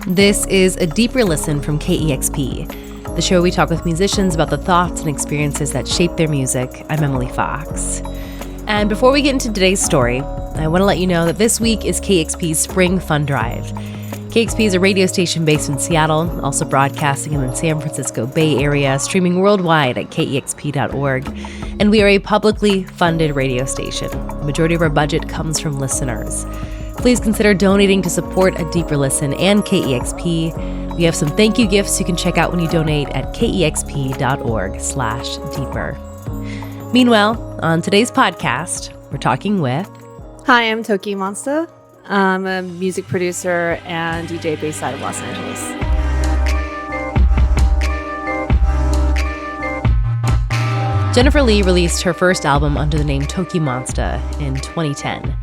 This is a deeper listen from KEXP, the show we talk with musicians about the thoughts and experiences that shape their music. I'm Emily Fox. And before we get into today's story, I want to let you know that this week is KEXP's Spring Fun Drive. KEXP is a radio station based in Seattle, also broadcasting in the San Francisco Bay Area, streaming worldwide at KEXP.org. And we are a publicly funded radio station. The majority of our budget comes from listeners. Please consider donating to support A Deeper Listen and KEXP. We have some thank you gifts you can check out when you donate at KEXP.org/deeper. Meanwhile, on today's podcast, we're talking with... Hi, I'm TOKiMONSTA. I'm a music producer and DJ based out of Los Angeles. Jennifer Lee released her first album under the name TOKiMONSTA in 2010.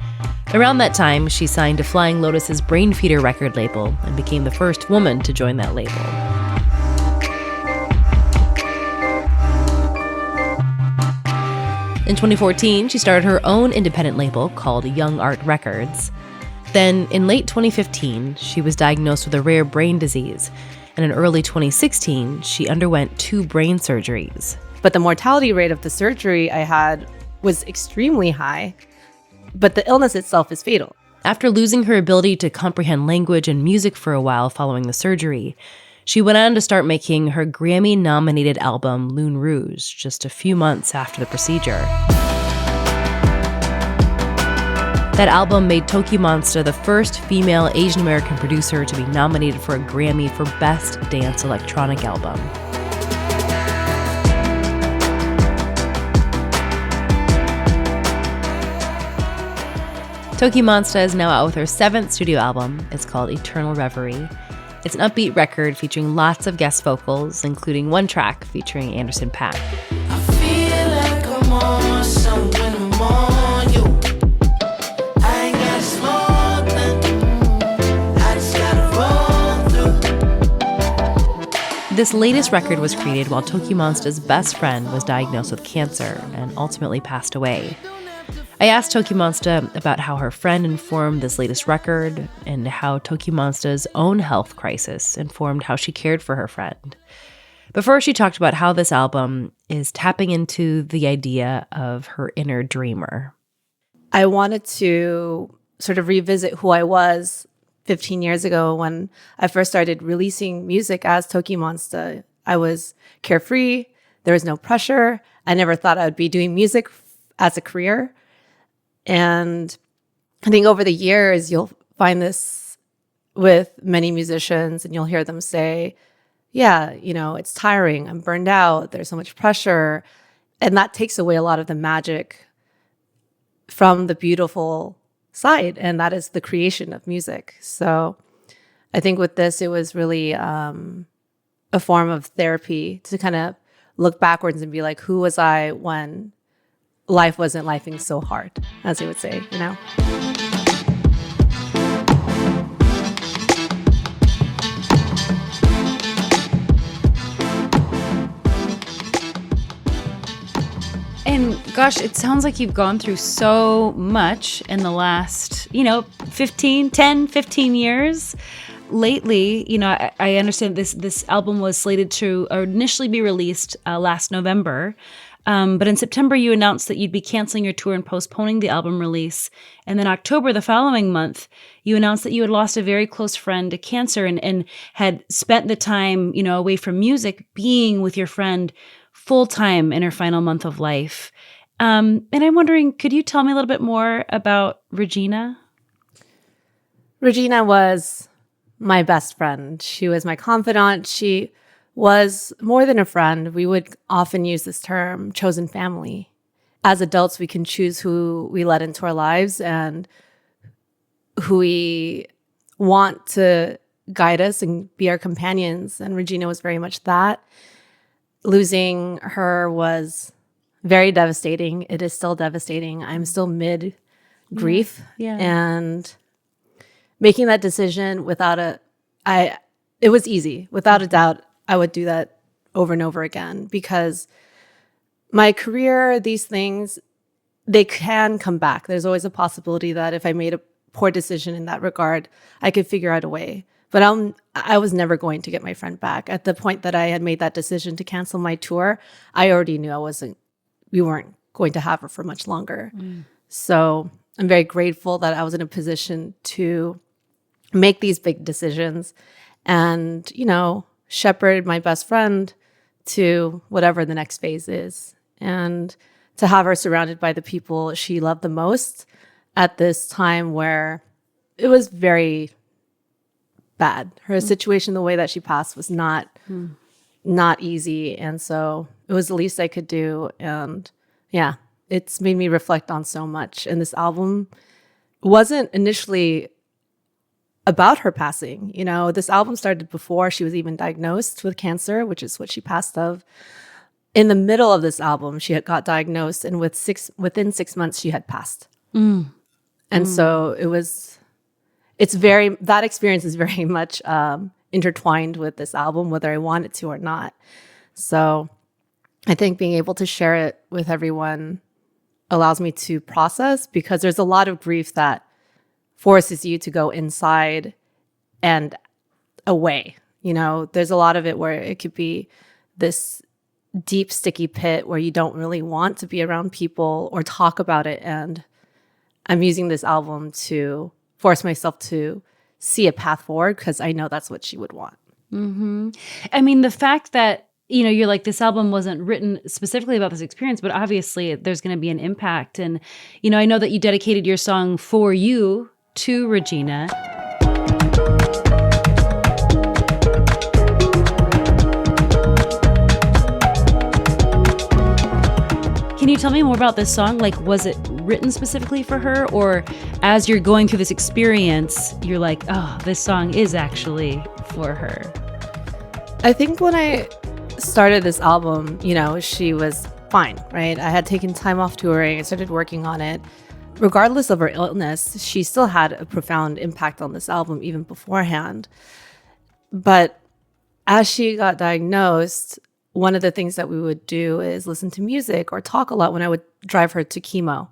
Around that time, she signed to Flying Lotus's Brainfeeder record label and became the first woman to join that label. In 2014, she started her own independent label called Young Art Records. Then, in late 2015, she was diagnosed with a rare brain disease, and in early 2016, she underwent 2 brain surgeries. But the mortality rate of the surgery I had was extremely high, but the illness itself is fatal. After losing her ability to comprehend language and music for a while following the surgery, she went on to start making her Grammy-nominated album, Lune Rouge, just a few months after the procedure. That album made TOKiMONSTA the first female Asian American producer to be nominated for a Grammy for Best Dance Electronic Album. TOKiMONSTA is now out with her 7th studio album. It's called Eternal Reverie. It's an upbeat record featuring lots of guest vocals, including one track featuring Anderson .Paak. I feel like I'm on something when I'm on you. I ain't got smoke nothing. I just gotta roll through. This latest record was created while TOKiMONSTA's best friend was diagnosed with cancer and ultimately passed away. I asked TOKiMONSTA about how her friend informed this latest record and how TOKiMONSTA's own health crisis informed how she cared for her friend. But first, she talked about how this album is tapping into the idea of her inner dreamer. I wanted to sort of revisit who I was 15 years ago when I first started releasing music as TOKiMONSTA. I was carefree. There was no pressure. I never thought I would be doing music as a career. And I think over the years, you'll find this with many musicians and you'll hear them say, yeah, it's tiring. I'm burned out. There's so much pressure. And that takes away a lot of the magic from the beautiful side. And that is the creation of music. So I think with this, it was really a form of therapy to kind of look backwards and be like, who was I when life wasn't lifing so hard, as they would say, And gosh, it sounds like you've gone through so much in the last, 15 years. Lately, I understand this album was slated to initially be released last November. But in September, you announced that you'd be canceling your tour and postponing the album release. And then October, the following month, you announced that you had lost a very close friend to cancer and had spent the time, away from music, being with your friend full time in her final month of life. And I'm wondering, could you tell me a little bit more about Regina? Regina was my best friend. She was my confidant. She was more than a friend. We would often use this term, chosen family. As adults, we can choose who we let into our lives and who we want to guide us and be our companions. And Regina was very much that. Losing her was very devastating. It is still devastating. I'm still mid-grief. Yeah. And making that decision it was easy. Without a doubt, I would do that over and over again because my career, these things, they can come back. There's always a possibility that if I made a poor decision in that regard, I could figure out a way. But I was never going to get my friend back. At the point that I had made that decision to cancel my tour, I already knew we weren't going to have her for much longer. So I'm very grateful that I was in a position to make these big decisions and, shepherd my best friend to whatever the next phase is. And to have her surrounded by the people she loved the most at this time where it was very bad. Her situation, the way that she passed, was not easy. And so it was the least I could do. And yeah, it's made me reflect on so much. And this album wasn't initially about her passing. This album started before she was even diagnosed with cancer, which is what she passed of. In the middle of this album, she had got diagnosed, and within 6 months, she had passed. And so that experience is very much intertwined with this album, whether I want it to or not. So I think being able to share it with everyone allows me to process, because there's a lot of grief that forces you to go inside and away. There's a lot of it where it could be this deep, sticky pit where you don't really want to be around people or talk about it. And I'm using this album to force myself to see a path forward, because I know that's what she would want. I mean, the fact that, you're like, this album wasn't written specifically about this experience, but obviously there's going to be an impact. And, I know that you dedicated your song For You to Regina. Can you tell me more about this song? Like, was it written specifically for her, or as you're going through this experience, you're like, oh, this song is actually for her? I think when I started this album, she was fine, right? I had taken time off touring. I started working on it. Regardless of her illness, she still had a profound impact on this album even beforehand. But as she got diagnosed, one of the things that we would do is listen to music or talk a lot when I would drive her to chemo.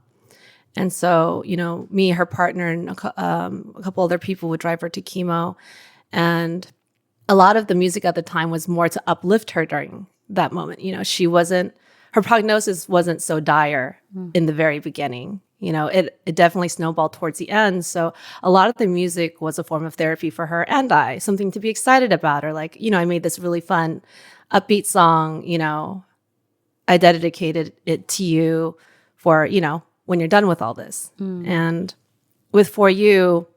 And so, me, her partner, and a couple other people would drive her to chemo. And a lot of the music at the time was more to uplift her during that moment. Her prognosis wasn't so dire in the very beginning. It definitely snowballed towards the end. So a lot of the music was a form of therapy for her and something to be excited about. Or like, I made this really fun, upbeat song, I dedicated it to you for, when you're done with all this. And with For You,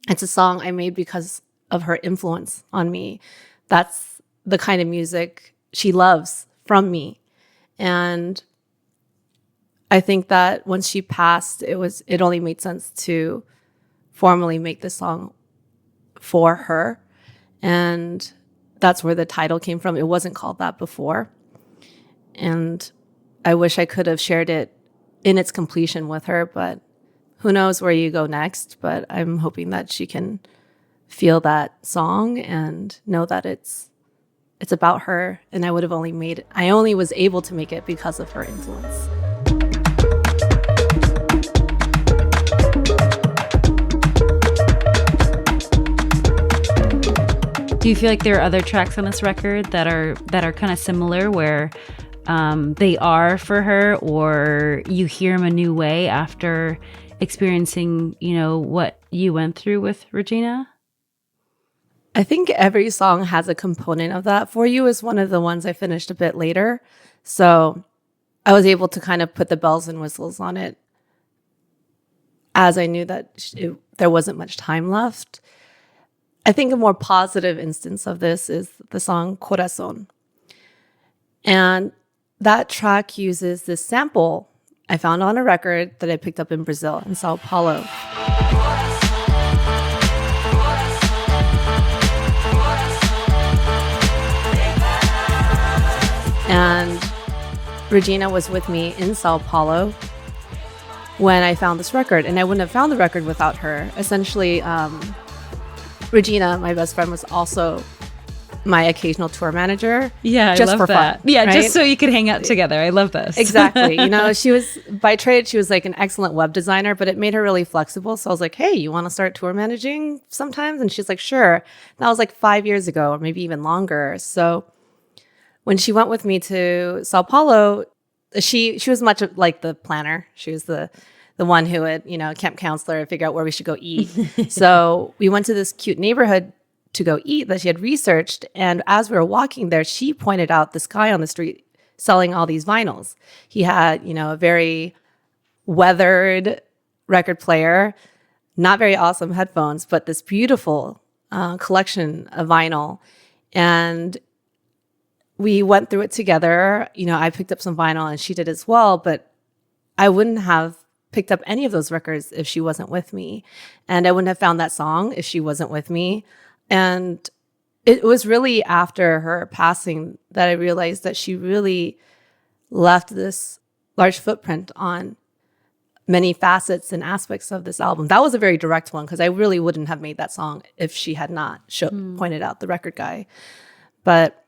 it's a song I made because of her influence on me. That's the kind of music she loves from me. And I think that once she passed, it only made sense to formally make this song for her. And that's where the title came from. It wasn't called that before. And I wish I could have shared it in its completion with her, but who knows where you go next. But I'm hoping that she can feel that song and know that it's about her. And I only was able to make it because of her influence. Do you feel like there are other tracks on this record that are kind of similar, where they are for her, or you hear them a new way after experiencing, what you went through with Regina? I think every song has a component of that. For You is one of the ones I finished a bit later. So I was able to kind of put the bells and whistles on it as I knew that there wasn't much time left. I think a more positive instance of this is the song Corazon. And that track uses this sample I found on a record that I picked up in Brazil, in Sao Paulo. And Regina was with me in Sao Paulo when I found this record, and I wouldn't have found the record without her. Essentially, Regina, my best friend, was also my occasional tour manager. Yeah, I just love for that. fun, Yeah, right? just so you could hang out together. I love this. Exactly. You know, she was by trade, she was like an excellent web designer, but it made her really flexible. So I was like, hey, you want to start tour managing sometimes? And she's like, sure. And that was like 5 years ago, or maybe even longer. So when she went with me to Sao Paulo, she was much like the planner. She was the one who would, you know, camp counselor, figure out where we should go eat. So we went to this cute neighborhood to go eat that she had researched. And as we were walking there, she pointed out this guy on the street selling all these vinyls. He had, you know, a very weathered record player, not very awesome headphones, but this beautiful collection of vinyl. And we went through it together. You know, I picked up some vinyl and she did as well, but I wouldn't have picked up any of those records if she wasn't with me. And I wouldn't have found that song if she wasn't with me. And it was really after her passing that I realized that she really left this large footprint on many facets and aspects of this album. That was a very direct one because I really wouldn't have made that song if she had not pointed out the record guy. But,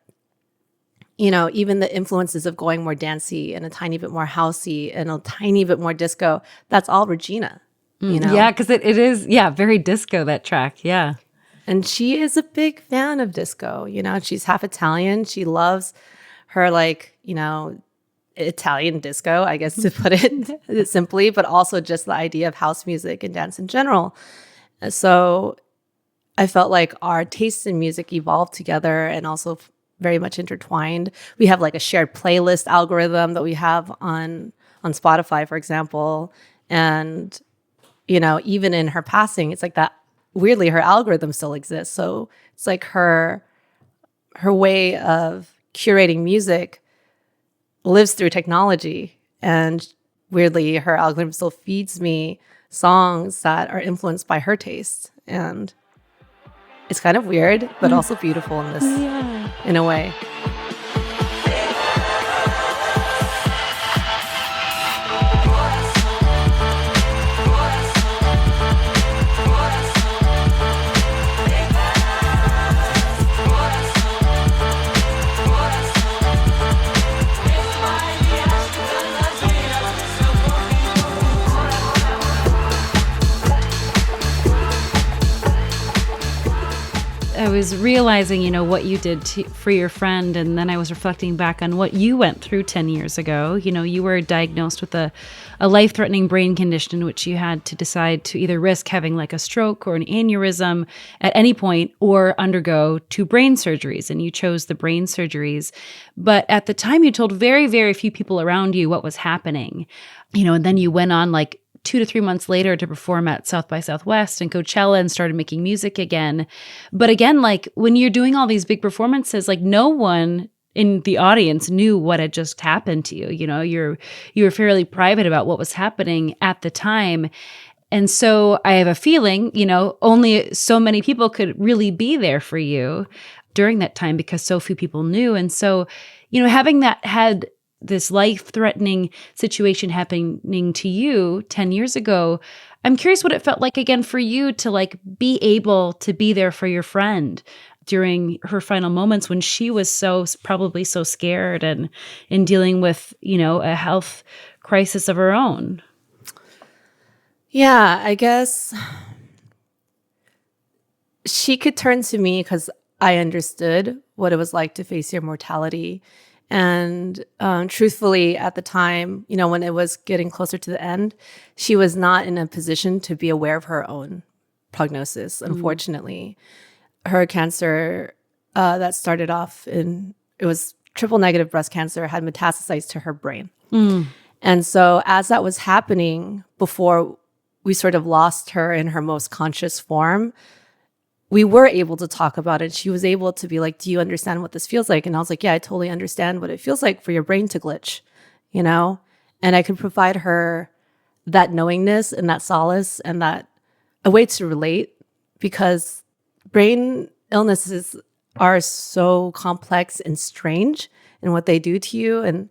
you know, even the influences of going more dancey and a tiny bit more housey and a tiny bit more disco, that's all Regina, you know? Yeah, because it is, very disco, that track. Yeah. And she is a big fan of disco. You know, she's half Italian. She loves her, like, you know, Italian disco, I guess, to put it simply, but also just the idea of house music and dance in general. So I felt like our tastes in music evolved together and also very much intertwined. We have like a shared playlist algorithm that we have on Spotify, for example. And, you know, even in her passing, it's like that. Weirdly, her algorithm still exists. So it's like her way of curating music lives through technology. And weirdly, her algorithm still feeds me songs that are influenced by her taste. And it's kind of weird, but also beautiful in a way. I was realizing, you know, what you did for your friend, and then I was reflecting back on what you went through 10 years ago. You know, you were diagnosed with a life-threatening brain condition in which you had to decide to either risk having like a stroke or an aneurysm at any point or undergo 2 brain surgeries, and you chose the brain surgeries. But at the time, you told very, very few people around you what was happening. You know, and then you went on like 2 to 3 months later to perform at South by Southwest and Coachella and started making music again. But again, like when you're doing all these big performances, like no one in the audience knew what had just happened to you. You know, you were fairly private about what was happening at the time. And so I have a feeling, you know, only so many people could really be there for you during that time because so few people knew. And so, you know, having that had this life-threatening situation happening to you 10 years ago, I'm curious what it felt like again for you to like be able to be there for your friend during her final moments when she was probably so scared and in dealing with, you know, a health crisis of her own. Yeah, I guess she could turn to me because I understood what it was like to face your mortality. And truthfully, at the time, you know, when it was getting closer to the end, she was not in a position to be aware of her own prognosis, unfortunately. Her cancer that started off it was triple negative breast cancer, had metastasized to her brain. And so as that was happening, before we sort of lost her in her most conscious form, we were able to talk about it. She was able to be like, do you understand what this feels like? And I was like, yeah, I totally understand what it feels like for your brain to glitch, you know? And I could provide her that knowingness and that solace and that a way to relate, because brain illnesses are so complex and strange in what they do to you and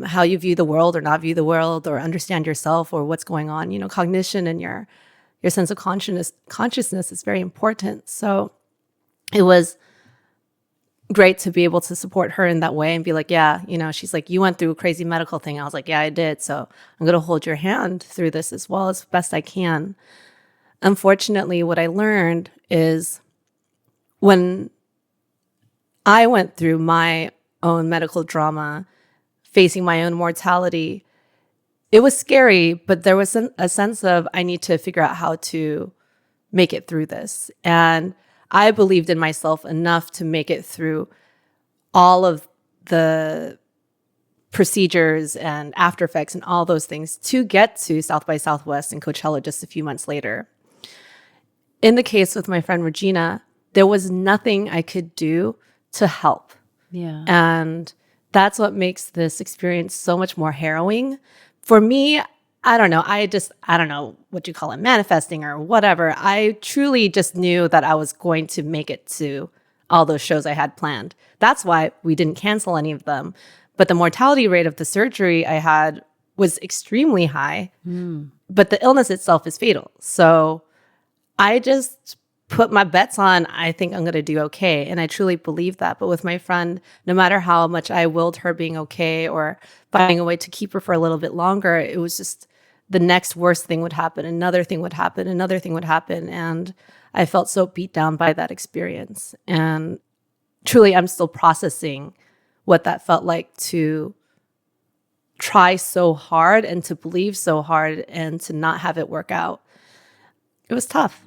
how you view the world or not view the world or understand yourself or what's going on. You know, cognition and your sense of consciousness is very important. So it was great to be able to support her in that way and be like, yeah, she's like, you went through a crazy medical thing. I was like, yeah, I did. So I'm going to hold your hand through this as well as best I can. Unfortunately, what I learned is when I went through my own medical drama, facing my own mortality, it was scary, but there was a sense of I need to figure out how to make it through this. And I believed in myself enough to make it through all of the procedures and after effects and all those things to get to South by Southwest and Coachella just a few months later. In the case with my friend Regina, there was nothing I could do to help. Yeah. And that's what makes this experience so much more harrowing. For me, I don't know. I don't know what you call it, manifesting or whatever. I truly just knew that I was going to make it to all those shows I had planned. That's why we didn't cancel any of them. But the mortality rate of the surgery I had was extremely high. But the illness itself is fatal. So I just put my bets on, I think I'm going to do okay. And I truly believe that. But with my friend, no matter how much I willed her being okay or finding a way to keep her for a little bit longer, it was just the next worst thing would happen. Another thing would happen. Another thing would happen. And I felt so beat down by that experience. And truly, I'm still processing what that felt like to try so hard and to believe so hard and to not have it work out. It was tough.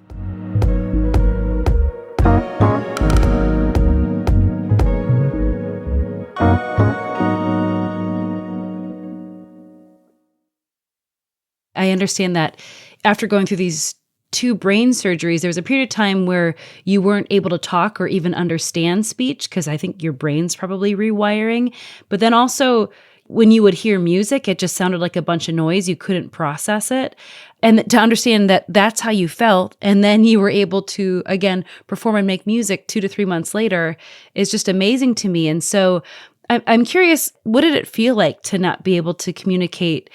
I understand that after going through these 2 brain surgeries, there was a period of time where you weren't able to talk or even understand speech because I think your brain's probably rewiring. But then also when you would hear music, it just sounded like a bunch of noise. You couldn't process it. And to understand that that's how you felt, and then you were able to, again, perform and make music 2 to 3 months later is just amazing to me. And so I'm curious, what did it feel like to not be able to communicate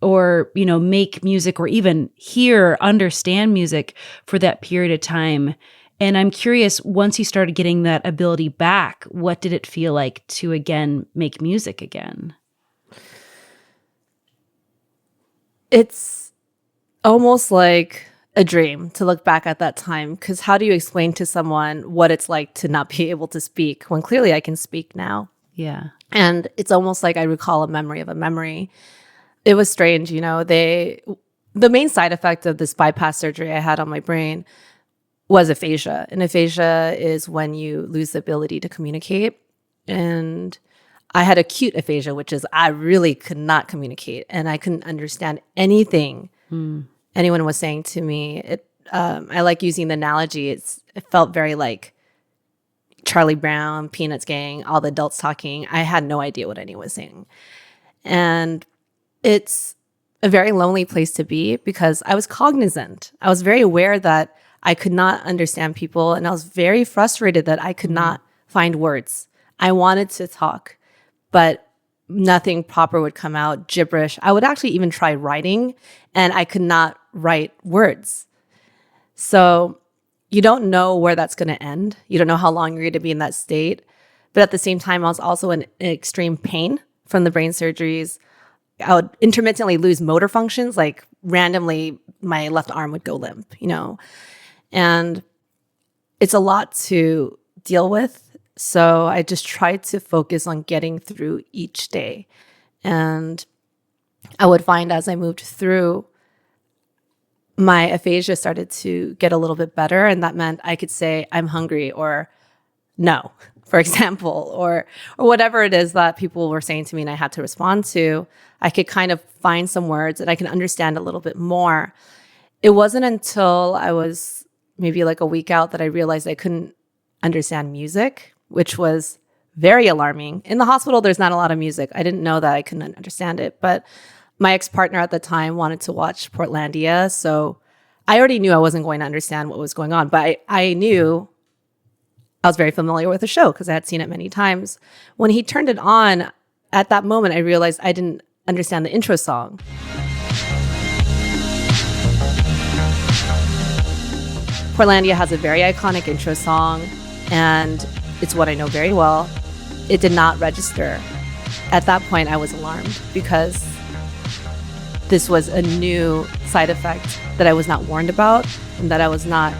or, make music or even hear, understand music for that period of time? And I'm curious, once you started getting that ability back, what did it feel like to, again, make music again? It's almost like a dream to look back at that time, because how do you explain to someone what it's like to not be able to speak when clearly I can speak now? Yeah. And it's almost like I recall a memory of a memory. It was strange, the main side effect of this bypass surgery I had on my brain was aphasia. And aphasia is when you lose the ability to communicate. And I had acute aphasia, which is I really could not communicate and I couldn't understand anything anyone was saying to me. I like using the analogy. It felt very like Charlie Brown, Peanuts gang, all the adults talking. I had no idea what anyone was saying. And it's a very lonely place to be because I was cognizant. I was very aware that I could not understand people, and I was very frustrated that I could not find words. I wanted to talk, but nothing proper would come out, gibberish. I would actually even try writing, and I could not write words. So you don't know where that's going to end. You don't know how long you're going to be in that state. But at the same time, I was also in extreme pain from the brain surgeries. I would intermittently lose motor functions, like randomly my left arm would go limp, and it's a lot to deal with. So I just tried to focus on getting through each day. And I would find as I moved through, my aphasia started to get a little bit better. And that meant I could say, I'm hungry, or no, for example, or whatever it is that people were saying to me and I had to respond to. I could kind of find some words that I can understand a little bit more. It wasn't until I was maybe like a week out that I realized I couldn't understand music, which was very alarming. In the hospital, there's not a lot of music. I didn't know that I couldn't understand it, but my ex-partner at the time wanted to watch Portlandia, so I already knew I wasn't going to understand what was going on, but I knew I was very familiar with the show because I had seen it many times. When he turned it on, at that moment, I realized I didn't understand the intro song. Portlandia has a very iconic intro song, and It's what I know very well. It did not register. At that point, I was alarmed because this was a new side effect that I was not warned about and that I was not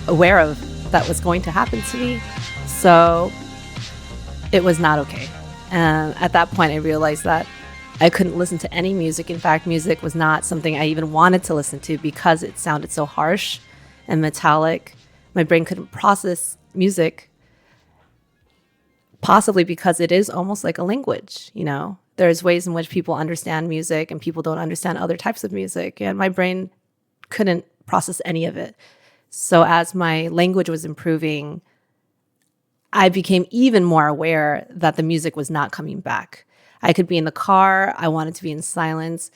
aware of that was going to happen to me. So it was not okay. And at that point, I realized that I couldn't listen to any music. In fact, music was not something I even wanted to listen to because it sounded so harsh and metallic. My brain couldn't process music, possibly because it is almost like a language, you know? There's ways in which people understand music and people don't understand other types of music. And my brain couldn't process any of it. So as my language was improving, I became even more aware that the music was not coming back. I could be in the car. I wanted to be in silence.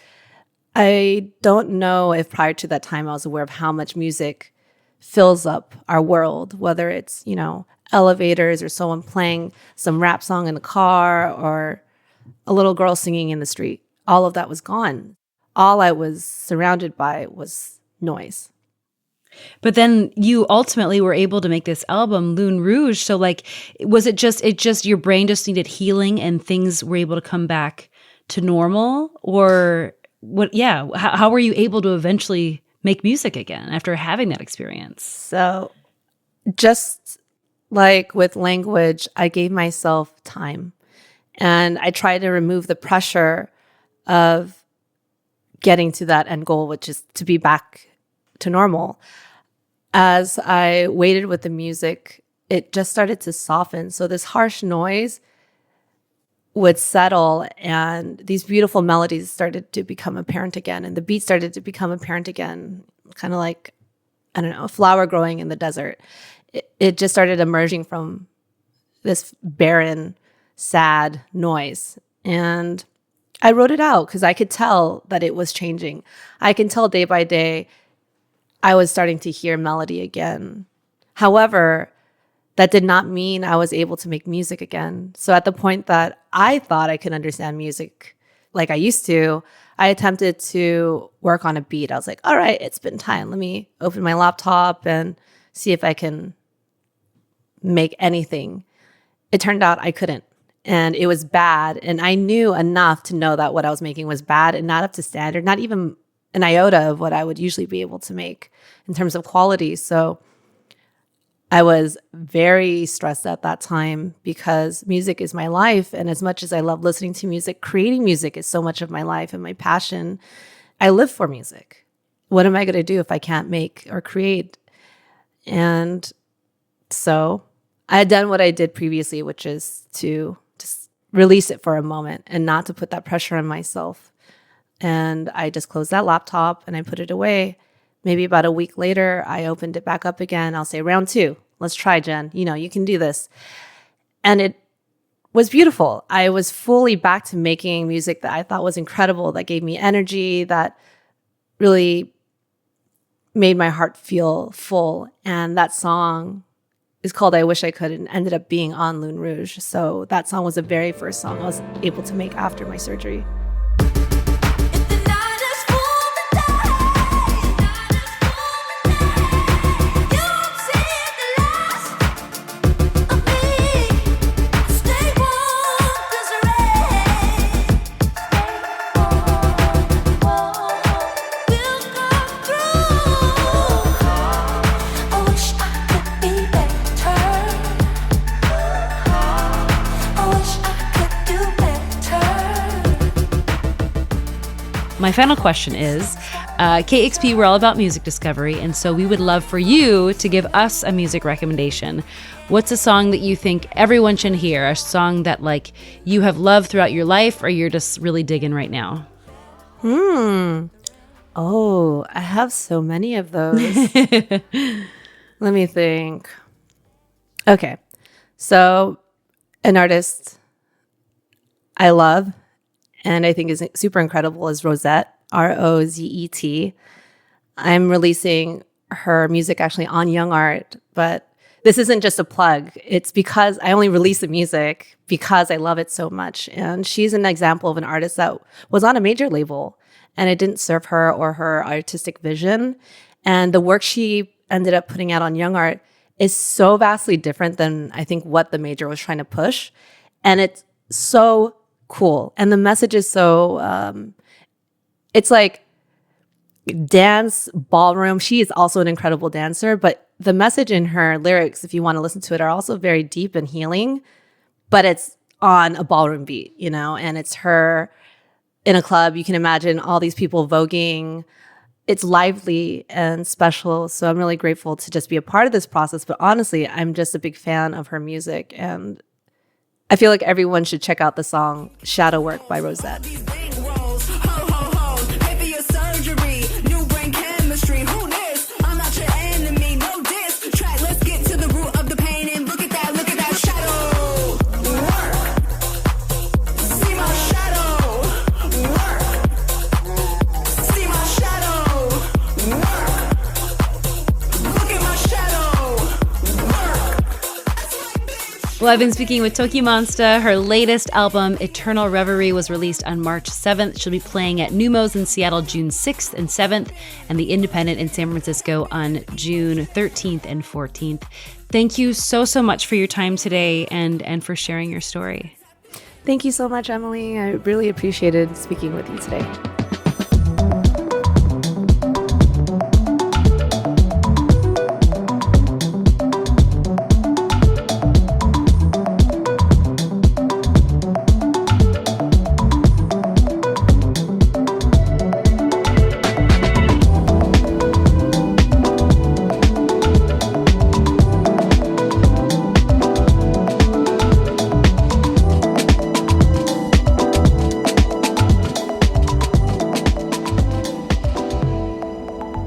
I don't know if prior to that time I was aware of how much music fills up our world, whether it's, you know, elevators or someone playing some rap song in the car or a little girl singing in the street. All of that was gone. All I was surrounded by was noise. But then you ultimately were able to make this album, Lune Rouge. So like, was it just your brain just needed healing and things were able to come back to normal? Or what? Yeah. How were you able to eventually make music again after having that experience? So just like with language, I gave myself time and I tried to remove the pressure of getting to that end goal, which is to be back to normal. As I waited with the music, it just started to soften. So this harsh noise would settle and these beautiful melodies started to become apparent again. And the beat started to become apparent again, kind of like, I don't know, a flower growing in the desert. It just started emerging from this barren, sad noise. And I wrote it out because I could tell that it was changing. I can tell day by day I was starting to hear melody again. However, that did not mean I was able to make music again. So at the point that I thought I could understand music like I used to, I attempted to work on a beat. I was like, all right, it's been time. Let me open my laptop and see if I can make anything. It turned out I couldn't. And it was bad. And I knew enough to know that what I was making was bad and not up to standard, not even an iota of what I would usually be able to make in terms of quality. So I was very stressed at that time because music is my life. And as much as I love listening to music, creating music is so much of my life and my passion. I live for music. What am I going to do if I can't make or create? And so I had done what I did previously, which is to just release it for a moment and not to put that pressure on myself. And I just closed that laptop and I put it away. Maybe about a week later, I opened it back up again. I'll say, round 2, let's try, Jen. You know, you can do this. And it was beautiful. I was fully back to making music that I thought was incredible, that gave me energy, that really made my heart feel full. And that song is called I Wish I Could and ended up being on Lune Rouge. So that song was the very first song I was able to make after my surgery. My final question is, KEXP, we're all about music discovery, and so we would love for you to give us a music recommendation. What's a song that you think everyone should hear, a song that like you have loved throughout your life or you're just really digging right now? Oh, I have so many of those. Let me think. Okay, so an artist I love and I think is super incredible is Rosette, Rozet. I'm releasing her music actually on Young Art, but this isn't just a plug. It's because I only release the music because I love it so much. And she's an example of an artist that was on a major label and it didn't serve her or her artistic vision. And the work she ended up putting out on Young Art is so vastly different than I think what the major was trying to push. And it's so cool. And the message is so, it's like dance, ballroom. She is also an incredible dancer, but the message in her lyrics, if you want to listen to it, are also very deep and healing, but it's on a ballroom beat, you know, and it's her in a club. You can imagine all these people voguing. It's lively and special. So I'm really grateful to just be a part of this process. But honestly, I'm just a big fan of her music. And I feel like everyone should check out the song Shadow Work by Rosette. These big rolls, ho, ho, ho. Pay for your surgery, new brain chemistry. Who this? I'm not your enemy, no diss. Track, let's get to the root of the pain and look at that shadow. Work. See my shadow. Work. See my shadow. Work. Look at my shadow. Work. Well, I've been speaking with TOKiMONSTA. Her latest album, Eternal Reverie, was released on March 7th. She'll be playing at Numos in Seattle June 6th and 7th, and The Independent in San Francisco on June 13th and 14th. Thank you so much for your time today and for sharing your story. Thank you so much, Emily. I really appreciated speaking with you today.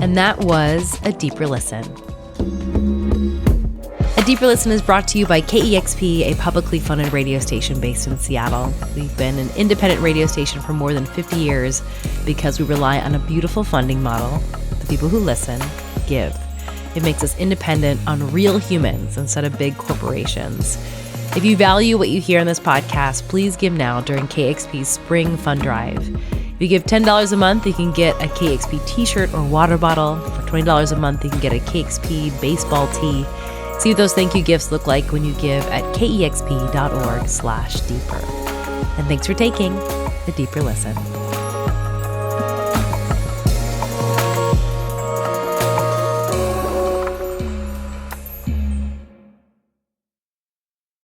And that was A Deeper Listen. A Deeper Listen is brought to you by KEXP, a publicly funded radio station based in Seattle. We've been an independent radio station for more than 50 years because we rely on a beautiful funding model. The people who listen give. It makes us independent on real humans instead of big corporations. If you value what you hear on this podcast, please give now during KEXP's Spring Fund Drive. If you give $10 a month, you can get a KEXP t-shirt or water bottle. For $20 a month, you can get a KEXP baseball tee. See what those thank you gifts look like when you give at kexp.org/deeper. And thanks for taking a deeper listen.